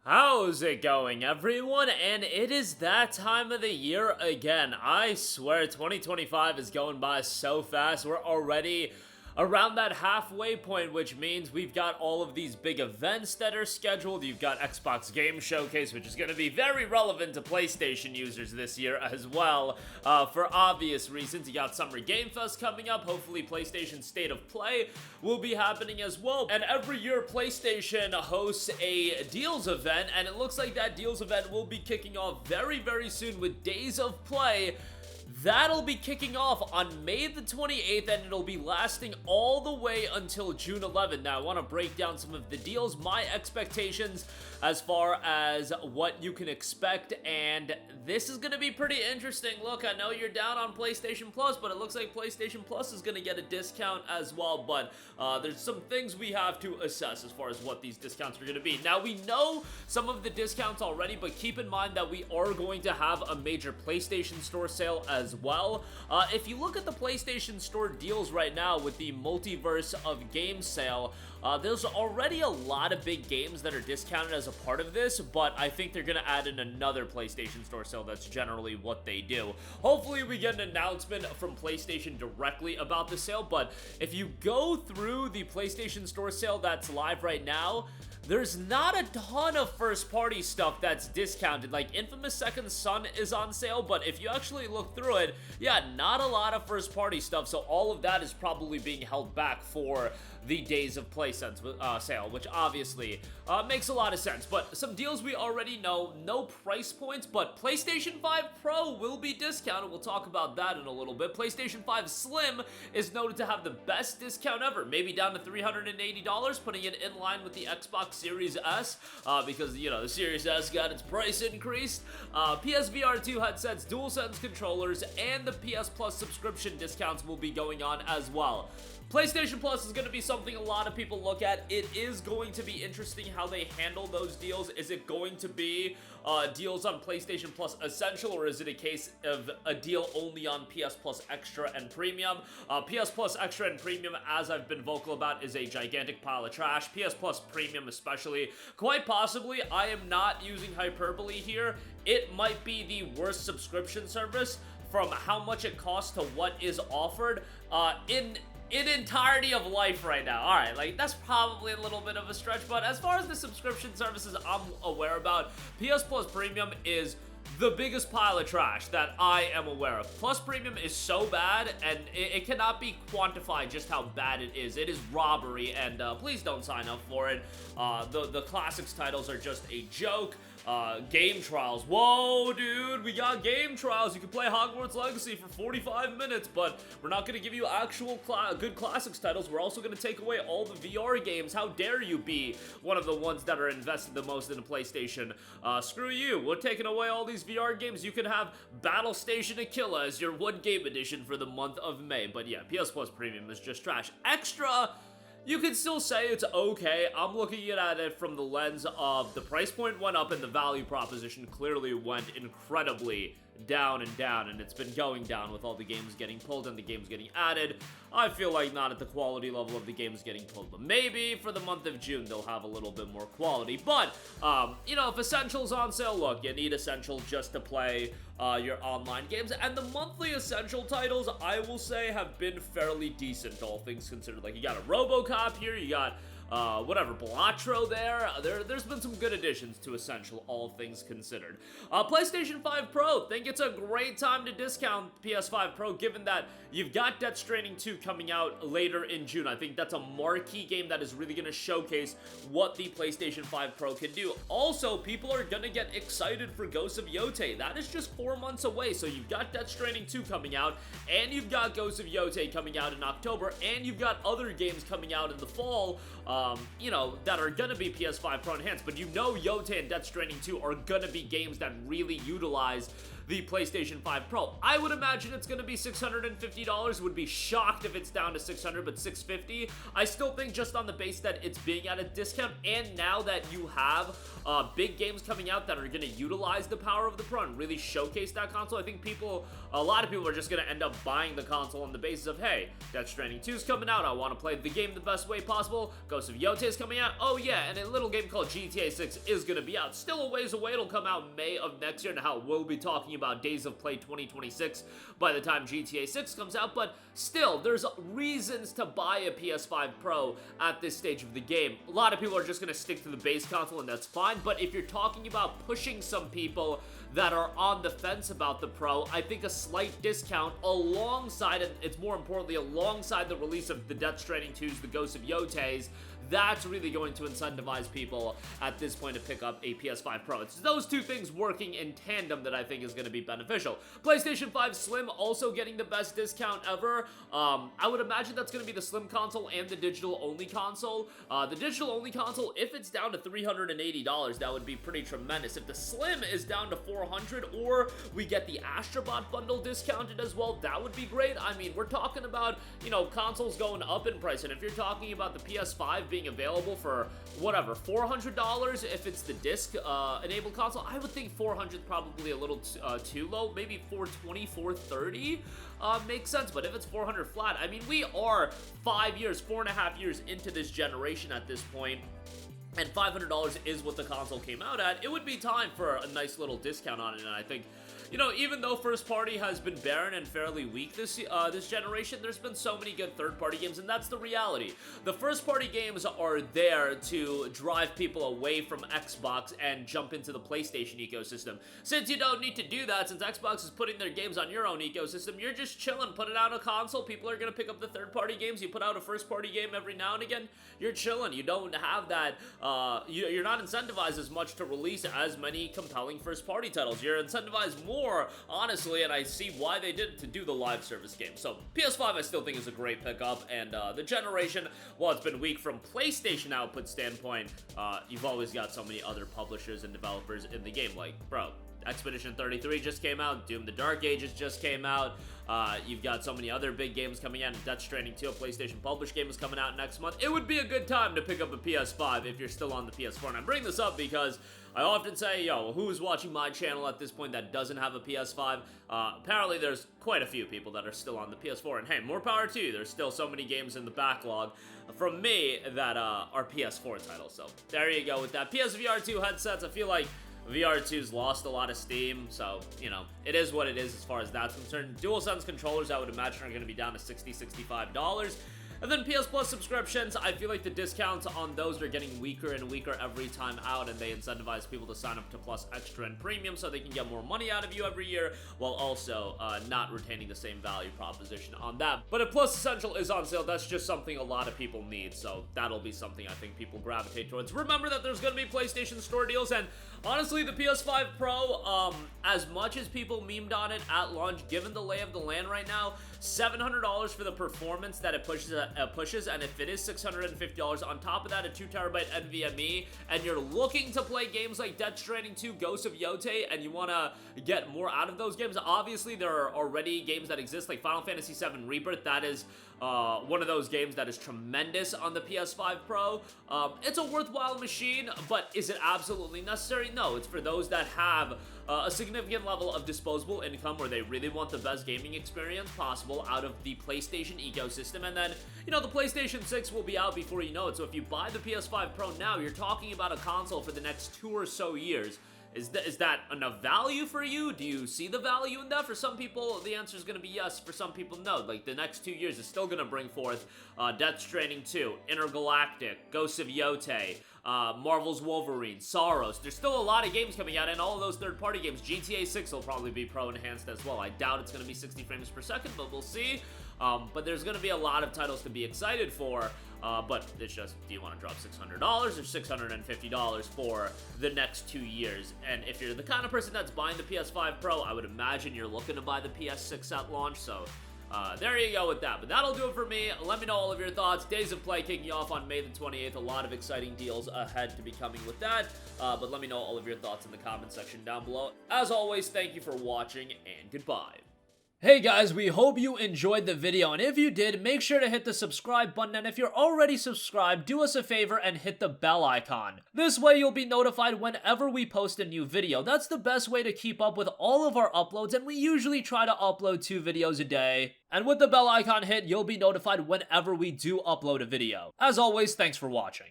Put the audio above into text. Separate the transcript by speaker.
Speaker 1: How's it going, everyone? And it is that time of the year again. I swear 2025 is going by so fast. We're already around that halfway point, which means we've got all of these big events that are scheduled. You've got Xbox Game Showcase, which is going to be very relevant to PlayStation users this year as well, for obvious reasons. You got Summer Game Fest coming up. Hopefully PlayStation State of Play will be happening as well. And every year PlayStation hosts a deals event, and it looks like that deals event will be kicking off very, very soon with Days of Play. That'll be kicking off on May the 28th, and it'll be lasting all the way until June 11th. Now, I want to break down some of the deals, my expectations as far as what you can expect, and this is going to be pretty interesting. Look, I know you're down on PlayStation Plus, but it looks like PlayStation Plus is going to get a discount as well, but there's some things we have to assess as far as what these discounts are going to be. Now, we know some of the discounts already, but keep in mind that we are going to have a major PlayStation Store sale as well. If you look at the PlayStation Store deals right now with the Multiverse of Games sale, there's already a lot of big games that are discounted as a part of this, but I think they're going to add in another PlayStation Store sale. That's generally what they do. Hopefully we get an announcement from PlayStation directly about the sale, but if you go through the PlayStation Store sale that's live right now, there's not a ton of first-party stuff that's discounted. Like, Infamous Second Son is on sale, but if you actually look through it, yeah, not a lot of first-party stuff, so all of that is probably being held back for the Days of Play sale, which obviously makes a lot of sense. But some deals we already know, no price points, but PlayStation 5 Pro will be discounted. We'll talk about that in a little bit. PlayStation 5 Slim is noted to have the best discount ever, maybe down to $380, putting it in line with the Xbox Series S, because, you know, the Series S got its price increased. PSVR 2 headsets, DualSense controllers, and the PS Plus subscription discounts will be going on as well. PlayStation Plus is going to be something a lot of people look at. It is going to be interesting how they handle those deals. Is it going to be deals on PlayStation Plus Essential, or is it a case of a deal only on PS Plus Extra and Premium? PS Plus Extra and Premium, as I've been vocal about, is a gigantic pile of trash. PS Plus Premium especially. Quite possibly, I am not using hyperbole here. It might be the worst subscription service from how much it costs to what is offered in entirety of life right now. Alright, like, that's probably a little bit of a stretch, but as far as the subscription services I'm aware about, PS Plus Premium is the biggest pile of trash that I am aware of. Plus Premium is so bad, and it cannot be quantified just how bad it is. It is robbery, and please don't sign up for it. The Classics titles are just a joke. Game trials. Whoa, dude, we got game trials. You can play Hogwarts Legacy for 45 minutes, but we're not going to give you actual good Classics titles. We're also going to take away all the VR games. How dare you be one of the ones that are invested the most in a PlayStation? Screw you. We're taking away all these VR games. You can have Battle Station Aquila as your one game edition for the month of May. But yeah, PS Plus Premium is just trash. Extra, you could still say it's okay. I'm looking at it from the lens of the price point went up and the value proposition clearly went incredibly down, and it's been going down with all the games getting pulled and the games getting added. I feel like not at the quality level of the games getting pulled, but maybe for the month of June they'll have a little bit more quality. But you know, if Essential's on sale, look, you need Essential just to play your online games, and the monthly Essential titles, I will say, have been fairly decent, all things considered. Like, you got a RoboCop here, you got whatever, Blatro there's been some good additions to Essential, all things considered. PlayStation 5 Pro, think it's a great time to discount PS5 Pro, given that you've got Death Stranding 2 coming out later in June. I think that's a marquee game that is really going to showcase what the PlayStation 5 Pro can do. Also, people are going to get excited for Ghosts of Yotei. That is just 4 months away, so you've got Death Stranding 2 coming out, and you've got Ghosts of Yotei coming out in October, and you've got other games coming out in the fall, you know, that are gonna be PS5 Pro enhanced, but you know Yotei and Death Stranding 2 are gonna be games that really utilize the PlayStation 5 Pro. I would imagine it's going to be $650. Would be shocked if it's down to $600, but $650. I still think just on the base that it's being at a discount, and now that you have big games coming out that are going to utilize the power of the Pro and really showcase that console, I think a lot of people are just going to end up buying the console on the basis of, hey, Death Stranding 2 is coming out, I want to play the game the best way possible, Ghost Ghost of Yotei is coming out. Oh yeah, and a little game called GTA 6 is going to be out. Still a ways away. It'll come out May of next year, and how we'll be talking about Days of Play 2026 by the time GTA 6 comes out. But still, there's reasons to buy a PS5 Pro at this stage of the game. A lot of people are just going to stick to the base console, and that's fine. But if you're talking about pushing some people that are on the fence about the Pro, I think a slight discount alongside, and it's more importantly, alongside the release of the Death Stranding 2's, the Ghost of Yoteis, that's really going to incentivize people at this point to pick up a PS5 Pro. It's those two things working in tandem that I think is going to be beneficial. PlayStation 5 Slim also getting the best discount ever. I would imagine that's going to be the Slim console and the digital-only console. The digital-only console, if it's down to $380, that would be pretty tremendous. If the Slim is down to $400, or we get the Astrobot bundle discounted as well, that would be great. I mean, we're talking about, you know, consoles going up in price, and if you're talking about the PS5 being available for whatever $400 if it's the disc enabled console, I would think 400 is probably a little too low. Maybe 420, 430 makes sense. But if it's 400 flat, I mean, we are 4.5 years into this generation at this point, and $500 is what the console came out at. It would be time for a nice little discount on it, and I think, you know, even though first party has been barren and fairly weak this generation, there's been so many good third party games, and that's the reality. The first party games are there to drive people away from Xbox and jump into the PlayStation ecosystem. Since you don't need to do that, since Xbox is putting their games on your own ecosystem, you're just chilling, putting out a console, people are gonna pick up the third party games, you put out a first party game every now and again, you're chilling. You don't have that, you're not incentivized as much to release as many compelling first party titles. You're incentivized more, honestly, and I see why they did, to do the live service game. So PS5 I still think is a great pickup, and the generation, while it's been weak from PlayStation output standpoint, you've always got so many other publishers and developers in the game. Like, bro, Expedition 33 just came out, Doom the Dark Ages just came out, you've got so many other big games coming out, Death Stranding 2, a PlayStation published game, is coming out next month. It would be a good time to pick up a PS5 if you're still on the PS4, and I bring this up because I often say, yo, who's watching my channel at this point that doesn't have a PS5? Apparently there's quite a few people that are still on the PS4, and hey, more power to you. There's still so many games in the backlog from me that are PS4 titles, so there you go with that. PSVR 2 headsets, I feel like VR2's lost a lot of steam, so, you know, it is what it is as far as that's concerned. DualSense controllers, I would imagine, are going to be down to $60, $65. And then PS Plus subscriptions, I feel like the discounts on those are getting weaker and weaker every time out, and they incentivize people to sign up to Plus Extra and Premium so they can get more money out of you every year, while also not retaining the same value proposition on that. But if Plus Essential is on sale, that's just something a lot of people need, so that'll be something I think people gravitate towards. Remember that there's going to be PlayStation Store deals, and honestly, the PS5 Pro, as much as people memed on it at launch, given the lay of the land right now, $700 for the performance that it pushes, and if it is $650 on top of that, a 2TB NVMe, and you're looking to play games like Death Stranding 2, Ghost of Yotei, and you want to get more out of those games, obviously there are already games that exist like Final Fantasy VII Rebirth. That is one of those games that is tremendous on the PS5 Pro. It's a worthwhile machine, but is it absolutely necessary? No, it's for those that have a significant level of disposable income where they really want the best gaming experience possible out of the PlayStation ecosystem. And then, you know, the PlayStation 6 will be out before you know it. So if you buy the PS5 Pro now, you're talking about a console for the next 2 or so years. Is that enough value for you? Do you see the value in that? For some people, the answer is going to be yes. For some people, no. Like, the next 2 years is still going to bring forth Death Stranding 2, Intergalactic, Ghosts of Yotei, Marvel's Wolverine, Soros. There's still a lot of games coming out, and all of those third-party games. GTA 6 will probably be Pro-enhanced as well. I doubt it's going to be 60 frames per second, but we'll see. But there's going to be a lot of titles to be excited for. But it's just, do you want to drop $600 or $650 for the next 2 years? And if you're the kind of person that's buying the PS5 Pro, I would imagine you're looking to buy the PS6 at launch, so there you go with that. But that'll do it for me. Let me know all of your thoughts. Days of Play kicking off on May the 28th. A lot of exciting deals ahead to be coming with that. But let me know all of your thoughts in the comment section down below. As always, thank you for watching, and goodbye. Hey guys, we hope you enjoyed the video, and if you did, make sure to hit the subscribe button, and if you're already subscribed, do us a favor and hit the bell icon. This way you'll be notified whenever we post a new video. That's the best way to keep up with all of our uploads, and we usually try to upload 2 videos a day. And with the bell icon hit, you'll be notified whenever we do upload a video. As always, thanks for watching.